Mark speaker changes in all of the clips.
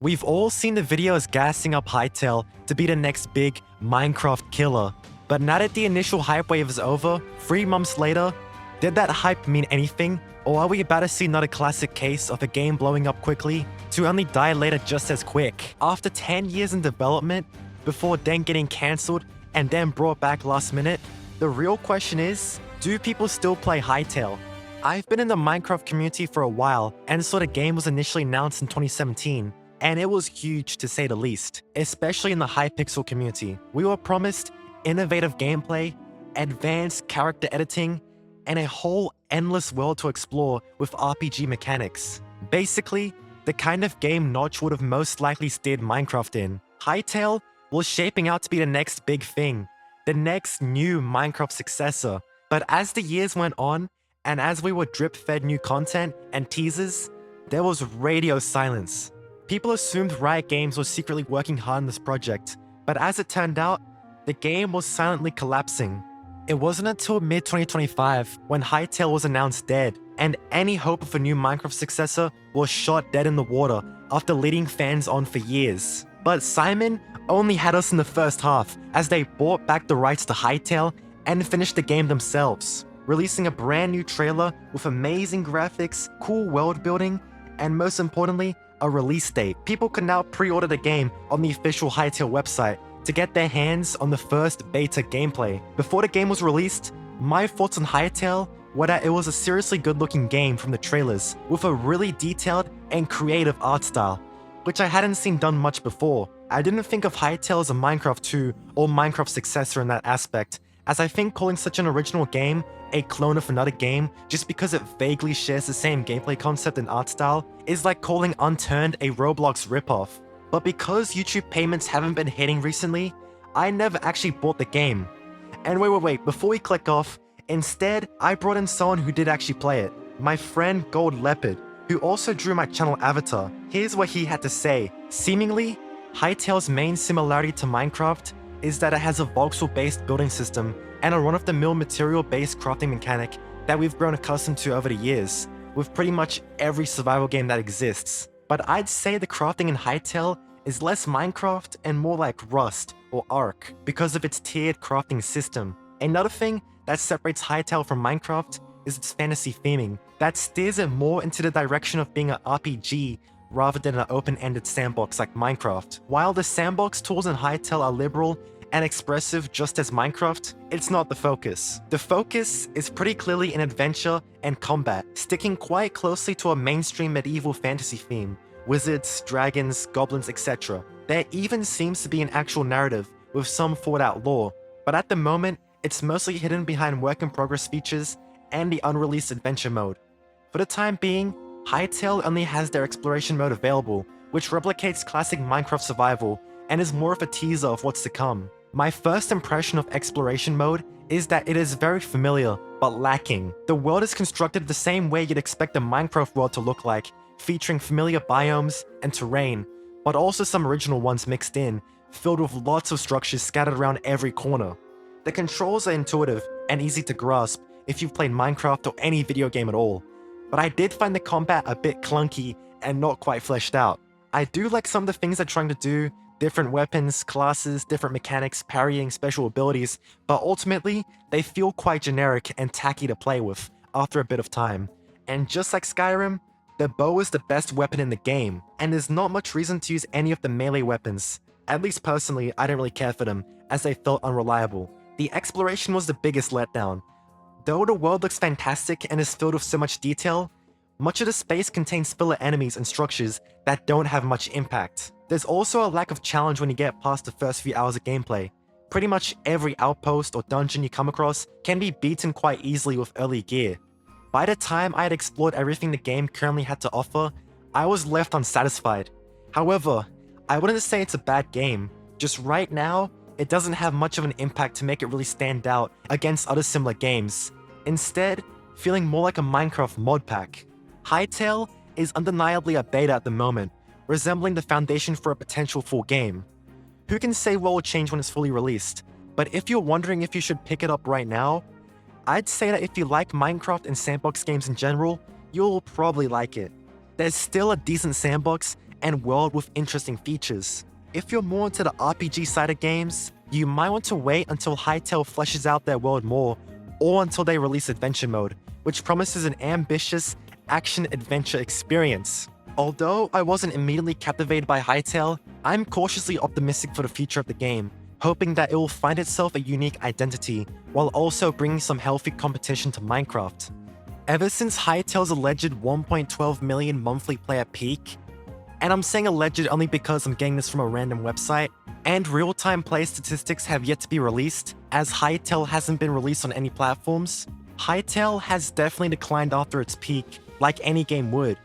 Speaker 1: We've all seen the videos gassing up Hytale to be the next big Minecraft killer, but now that the initial hype wave is over, 3 months later, did that hype mean anything? Or are we about to see another classic case of a game blowing up quickly to only die later just as quick? After 10 years in development, before then getting cancelled and then brought back last minute, the real question is, do people still play Hytale? I've been in the Minecraft community for a while and saw the game was initially announced in 2017. And it was huge to say the least, especially in the Hypixel community. We were promised innovative gameplay, advanced character editing, and a whole endless world to explore with RPG mechanics. Basically, the kind of game Notch would have most likely steered Minecraft in. Hytale was shaping out to be the next big thing, the next new Minecraft successor. But as the years went on, and as we were drip-fed new content and teasers, there was radio silence. People assumed Riot Games was secretly working hard on this project, but as it turned out, the game was silently collapsing. It wasn't until mid-2025 when Hytale was announced dead, and any hope of a new Minecraft successor was shot dead in the water after leading fans on for years. But Simon only had us in the first half, as they bought back the rights to Hytale and finished the game themselves, releasing a brand new trailer with amazing graphics, cool world building, and most importantly, a release date. People could now pre-order the game on the official Hytale website to get their hands on the first beta gameplay. Before the game was released, my thoughts on Hytale were that it was a seriously good-looking game from the trailers, with a really detailed and creative art style, which I hadn't seen done much before. I didn't think of Hytale as a Minecraft 2 or Minecraft successor in that aspect, as I think calling such an original game a clone of another game just because it vaguely shares the same gameplay concept and art style is like calling Unturned a Roblox ripoff. But because YouTube payments haven't been hitting recently, I never actually bought the game. And wait, before we click off, instead, I brought in someone who did actually play it, my friend Gold Leopard, who also drew my channel avatar. Here's what he had to say. Seemingly, Hytale's main similarity to Minecraft is that it has a voxel-based building system and a run-of-the-mill material-based crafting mechanic that we've grown accustomed to over the years, with pretty much every survival game that exists. But I'd say the crafting in Hytale is less Minecraft and more like Rust or Ark because of its tiered crafting system. Another thing that separates Hytale from Minecraft is its fantasy theming that steers it more into the direction of being an RPG rather than an open-ended sandbox like Minecraft. While the sandbox tools in Hytale are liberal and expressive just as Minecraft, it's not the focus. The focus is pretty clearly in adventure and combat, sticking quite closely to a mainstream medieval fantasy theme, wizards, dragons, goblins, etc. There even seems to be an actual narrative with some thought out lore, but at the moment, it's mostly hidden behind work-in-progress features and the unreleased adventure mode. For the time being, Hytale only has their exploration mode available, which replicates classic Minecraft survival and is more of a teaser of what's to come. My first impression of exploration mode is that it is very familiar, but lacking. The world is constructed the same way you'd expect a Minecraft world to look like, featuring familiar biomes and terrain, but also some original ones mixed in, filled with lots of structures scattered around every corner. The controls are intuitive and easy to grasp if you've played Minecraft or any video game at all, but I did find the combat a bit clunky and not quite fleshed out. I do like some of the things they're trying to do, different weapons, classes, different mechanics, parrying, special abilities, but ultimately, they feel quite generic and tacky to play with after a bit of time. And just like Skyrim, the bow is the best weapon in the game, and there's not much reason to use any of the melee weapons. At least personally, I didn't really care for them, as they felt unreliable. The exploration was the biggest letdown. Though the world looks fantastic and is filled with so much detail, much of the space contains filler enemies and structures that don't have much impact. There's also a lack of challenge when you get past the first few hours of gameplay. Pretty much every outpost or dungeon you come across can be beaten quite easily with early gear. By the time I had explored everything the game currently had to offer, I was left unsatisfied. However, I wouldn't say it's a bad game, just right now, it doesn't have much of an impact to make it really stand out against other similar games, instead feeling more like a Minecraft mod pack. Hytale is undeniably a beta at the moment, resembling the foundation for a potential full game. Who can say what will change when it's fully released, but if you're wondering if you should pick it up right now, I'd say that if you like Minecraft and sandbox games in general, you'll probably like it. There's still a decent sandbox and world with interesting features. If you're more into the RPG side of games, you might want to wait until Hytale fleshes out their world more, or until they release Adventure Mode, which promises an ambitious action-adventure experience. Although I wasn't immediately captivated by Hytale, I'm cautiously optimistic for the future of the game, hoping that it will find itself a unique identity, while also bringing some healthy competition to Minecraft. Ever since Hytale's alleged 1.12 million monthly player peak, and I'm saying alleged only because I'm getting this from a random website, and real-time play statistics have yet to be released, as Hytale hasn't been released on any platforms, Hytale has definitely declined after its peak, like any game would.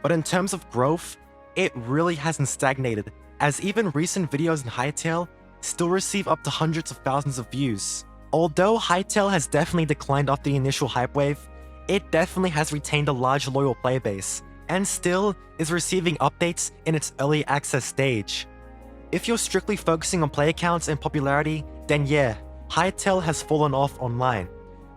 Speaker 1: But in terms of growth, it really hasn't stagnated, as even recent videos in Hytale still receive up to hundreds of thousands of views. Although Hytale has definitely declined after the initial hype wave, it definitely has retained a large loyal player base, and still is receiving updates in its early access stage. If you're strictly focusing on player counts and popularity, then yeah, Hytale has fallen off online.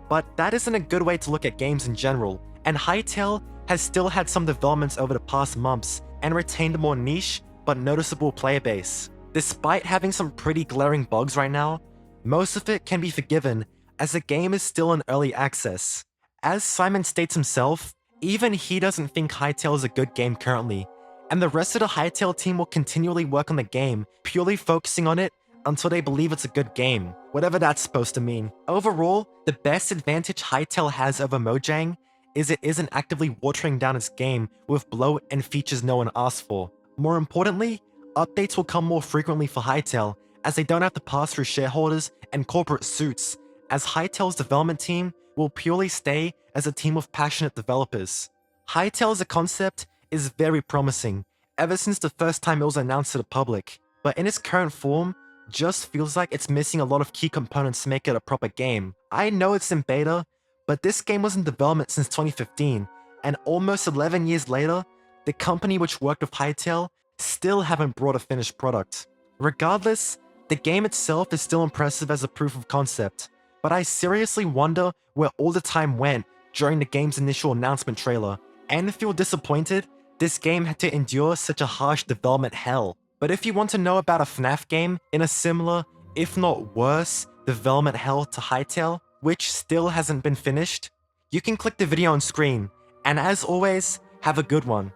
Speaker 1: But that isn't a good way to look at games in general, and Hytale has still had some developments over the past months and retained a more niche but noticeable player base. Despite having some pretty glaring bugs right now, most of it can be forgiven as the game is still in early access. As Simon states himself, even he doesn't think Hytale is a good game currently, and the rest of the Hytale team will continually work on the game, purely focusing on it until they believe it's a good game, whatever that's supposed to mean. Overall, the best advantage Hytale has over Mojang is it isn't actively watering down its game with bloat and features no one asked for. More importantly, updates will come more frequently for Hytale, as they don't have to pass through shareholders and corporate suits, as Hytale's development team will purely stay as a team of passionate developers. Hytale as a concept is very promising, ever since the first time it was announced to the public, but in its current form, just feels like it's missing a lot of key components to make it a proper game. I know it's in beta, but this game was in development since 2015, and almost 11 years later, the company which worked with Hytale still haven't brought a finished product. Regardless, the game itself is still impressive as a proof of concept, but I seriously wonder where all the time went during the game's initial announcement trailer, and feel disappointed this game had to endure such a harsh development hell. But if you want to know about a FNAF game in a similar, if not worse, development hell to Hytale, which still hasn't been finished, you can click the video on screen, and as always, have a good one.